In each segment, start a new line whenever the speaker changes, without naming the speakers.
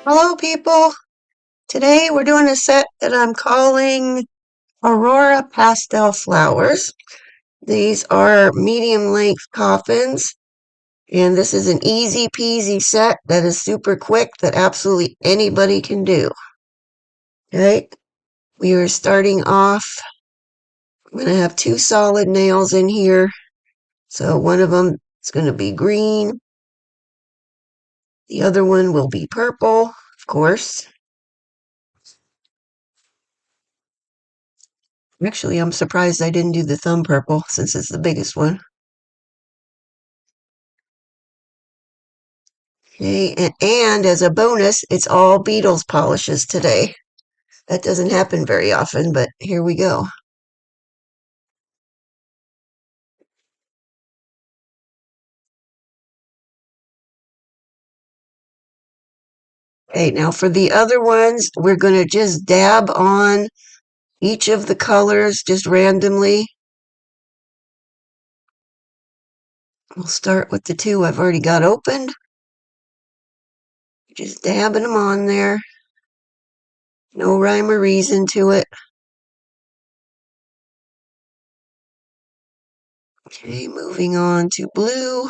Hello, people. Today we're doing a set that I'm calling Aurora Pastel Flowers. These are medium length coffins, and this is an easy peasy set that is super quick that absolutely anybody can do. Okay, we are starting off. I'm going to have two solid nails in here. So one of them is going to be green, the other one will be purple, of course. Actually, I'm surprised I didn't do the thumb purple since it's the biggest one. Okay, and as a bonus, it's all Beetles polishes today. That doesn't happen very often, but here we go. Okay, now for the other ones, we're going to just dab on each of the colors just randomly. We'll start with the two I've already got opened. Just dabbing them on there. No rhyme or reason to it. Okay, moving on to blue.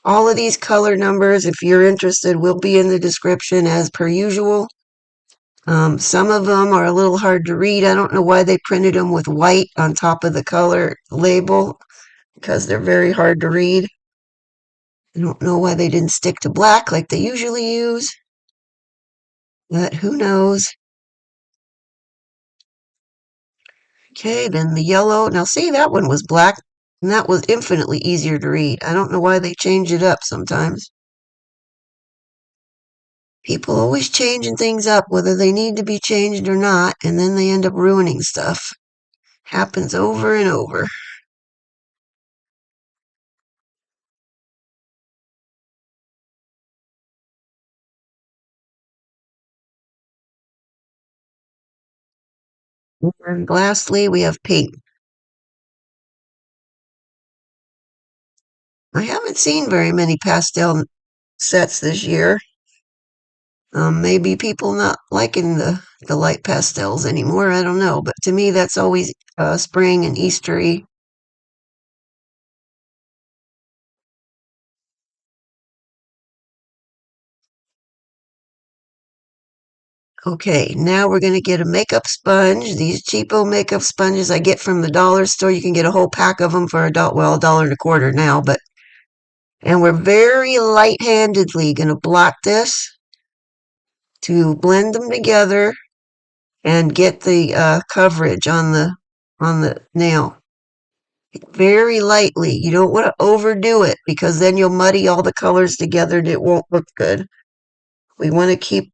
All of these color numbers, if you're interested, will be in the description as per usual. Some of them are a little hard to read. I don't know why they printed them with white on top of the color label because they're very hard to read. I don't know why they didn't stick to black like they usually use, but who knows. Okay, then the yellow. Now, see, that one was black, and that was infinitely easier to read. I don't know why they change it up sometimes. People always changing things up, whether they need to be changed or not, and then they end up ruining stuff. Happens over and over. And lastly, we have pink. I haven't seen very many pastel sets this year. Maybe people not liking the light pastels anymore. I don't know. But to me, that's always spring and Eastery. Okay, now we're going to get a makeup sponge. These cheapo makeup sponges I get from the dollar store. You can get a whole pack of them for a dollar and a quarter now. And we're very light-handedly going to block this to blend them together and get the coverage on the nail. Very lightly. You don't want to overdo it because then you'll muddy all the colors together and it won't look good. We want to keep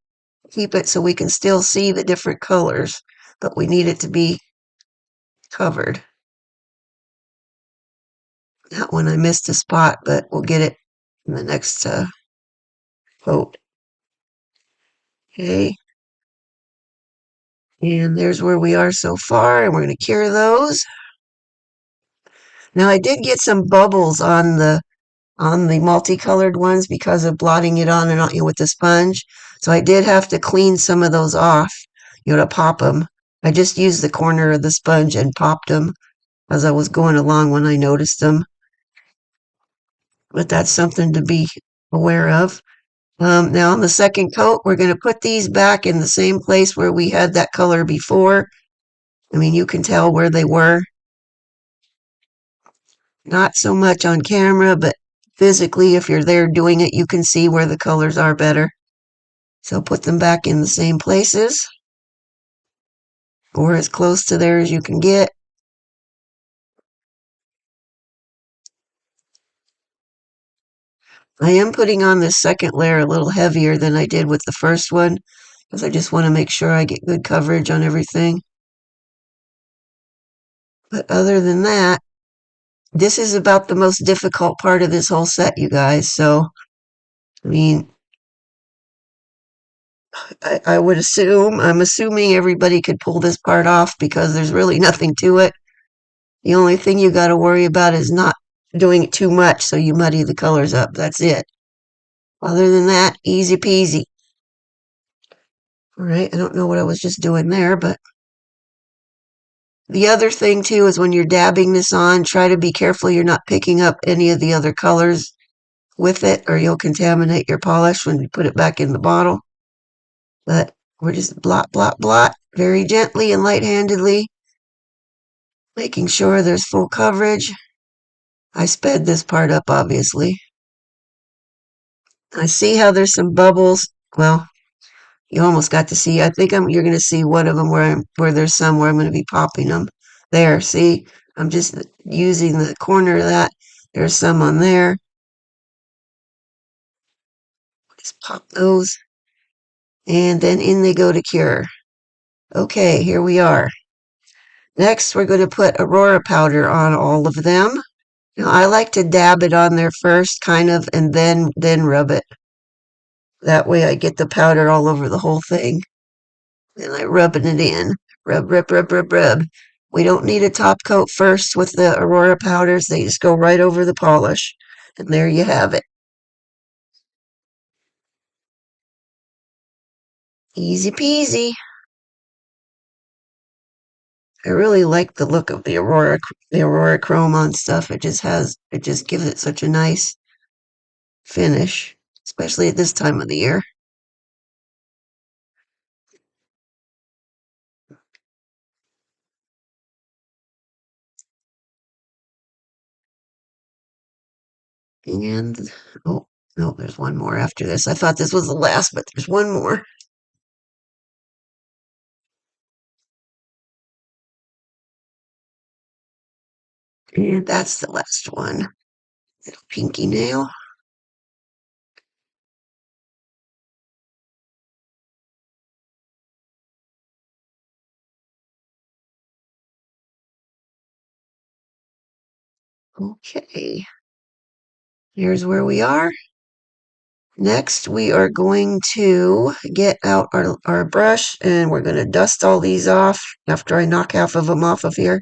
it so we can still see the different colors, but we need it to be covered. That one I missed a spot, but we'll get it in the next coat. Okay. And there's where we are so far, and we're going to cure those. Now I did get some bubbles on the multicolored ones because of blotting it on and on with the sponge. So I did have to clean some of those off, to pop them. I just used the corner of the sponge and popped them as I was going along when I noticed them. But that's something to be aware of. Now on the second coat, we're going to put these back in the same place where we had that color before. I mean, you can tell where they were. Not so much on camera, but physically, if you're there doing it, you can see where the colors are better. So put them back in the same places or as close to there as you can get. I am putting on this second layer a little heavier than I did with the first one because I just want to make sure I get good coverage on everything. But other than that, this is about the most difficult part of this whole set, you guys. So, I mean, I'm assuming everybody could pull this part off because there's really nothing to it. The only thing you got to worry about is not doing it too much so you muddy the colors up. That's it. Other than that, easy peasy. All right, I don't know what I was just doing there, but the other thing too is when you're dabbing this on, try to be careful you're not picking up any of the other colors with it or you'll contaminate your polish when you put it back in the bottle. But we're just blot, blot, blot very gently and light-handedly, making sure there's full coverage. I sped this part up, obviously. I see how there's some bubbles. Well, you almost got to see. I think you're going to see one of them where there's some where I'm going to be popping them. There, see? I'm just using the corner of that. There's some on there. Just pop those. And then in they go to cure. Okay, here we are. Next, we're going to put Aurora powder on all of them. Now, I like to dab it on there first, kind of, and then rub it. That way I get the powder all over the whole thing. And I rubbing it in. Rub, rub, rub, rub, rub. We don't need a top coat first with the Aurora powders. They just go right over the polish. And there you have it. Easy peasy. I really like the look of the Aurora chrome on stuff. It just gives it such a nice finish, especially at this time of the year. And, oh, no, there's one more after this. I thought this was the last, but there's one more. And that's the last one. Little pinky nail. Okay, here's where we are. Next, we are going to get out our brush and we're going to dust all these off after I knock half of them off of here.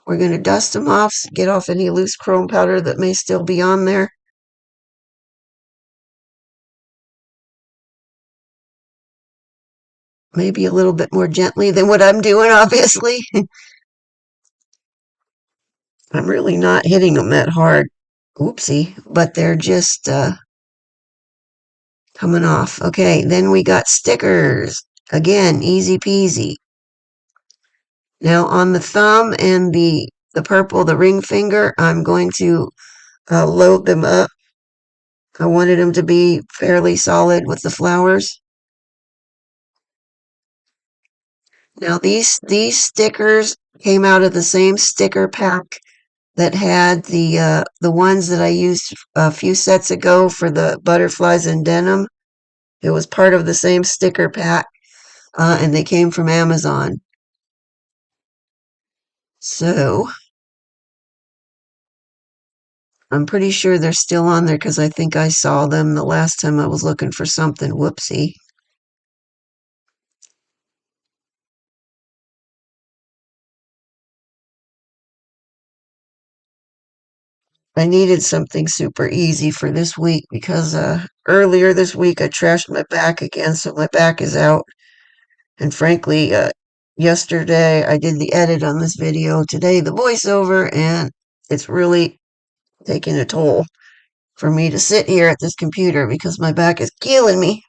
We're going to dust them off, get off any loose chrome powder that may still be on there. Maybe a little bit more gently than what I'm doing, obviously. I'm really not hitting them that hard. Oopsie, but they're just coming off. Okay, then we got stickers. Again, easy peasy. Now on the thumb and the purple, the ring finger, I'm going to load them up. I wanted them to be fairly solid with the flowers. Now these stickers came out of the same sticker pack that had the ones that I used a few sets ago for the butterflies and denim. It was part of the same sticker pack, and they came from Amazon. So I'm pretty sure they're still on there because I think I saw them the last time I was looking for something. Whoopsie. I needed something super easy for this week because earlier this week I trashed my back again, so my back is out. And frankly, yesterday I did the edit on this video, today the voiceover, and it's really taking a toll for me to sit here at this computer because my back is killing me.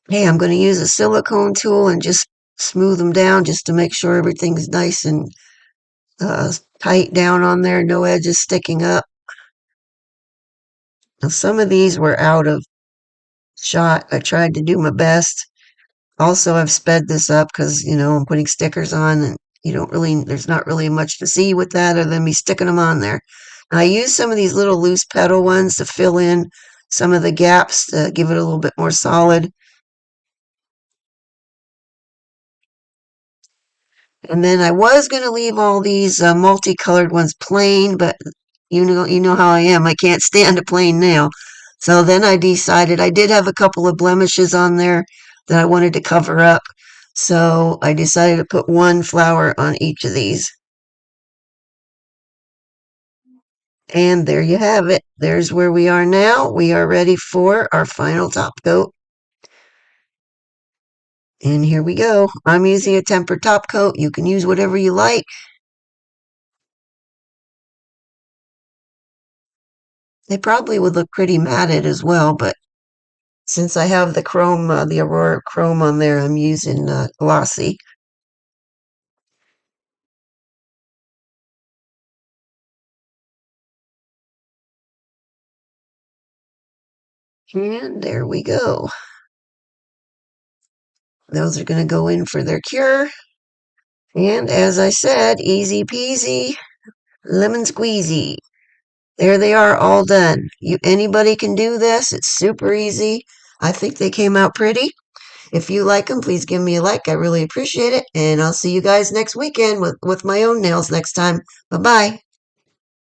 Hey, I'm going to use a silicone tool and just smooth them down just to make sure everything's nice and tight down on there, no edges sticking up. Now, some of these were out of shot. I tried to do my best. Also, I've sped this up because, I'm putting stickers on and there's not really much to see with that other than me sticking them on there. I use some of these little loose petal ones to fill in some of the gaps to give it a little bit more solid. And then I was going to leave all these multicolored ones plain, but you know how I am. I can't stand a plain nail. So then I decided I did have a couple of blemishes on there that I wanted to cover up. So I decided to put one flower on each of these. And there you have it. There's where we are now. We are ready for our final top coat. And here we go. I'm using a tempered top coat. You can use whatever you like. They probably would look pretty matted as well, but since I have the chrome, the Aurora chrome on there, I'm using glossy. And there we go. Those are going to go in for their cure. And as I said, easy peasy, lemon squeezy. There they are, all done. Anybody can do this. It's super easy. I think they came out pretty. If you like them, please give me a like. I really appreciate it. And I'll see you guys next weekend with my own nails next time. Bye bye.